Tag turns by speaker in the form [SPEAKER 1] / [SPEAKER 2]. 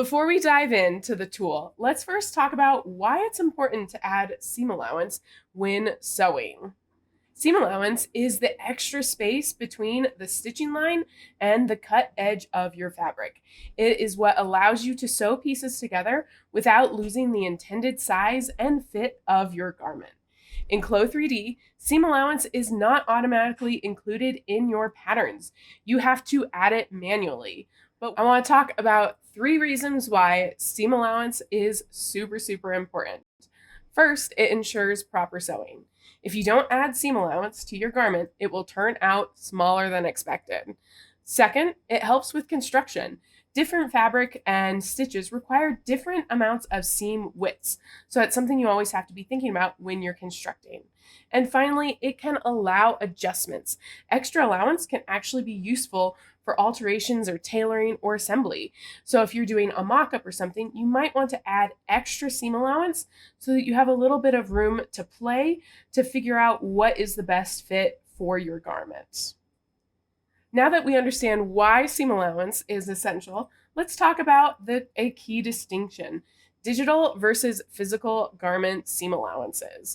[SPEAKER 1] Before we dive into the tool, let's first talk about why it's important to add seam allowance when sewing. Seam allowance is the extra space between the stitching line and the cut edge of your fabric. It is what allows you to sew pieces together without losing the intended size and fit of your garment. In Clo 3D, seam allowance is not automatically included in your patterns. You have to add it manually. But I want to talk about 3 reasons why seam allowance is super important. First, it ensures proper sewing. If you don't add seam allowance to your garment, it will turn out smaller than expected. Second, it helps with construction. Different fabric and stitches require different amounts of seam widths, so it's something you always have to be thinking about when you're constructing. And finally, it can allow adjustments. Extra allowance can actually be useful for alterations or tailoring or assembly. So if you're doing a mock-up or something, you might want to add extra seam allowance so that you have a little bit of room to play to figure out what is the best fit for your garment. Now that we understand why seam allowance is essential, let's talk about a key distinction: digital versus physical garment seam allowances.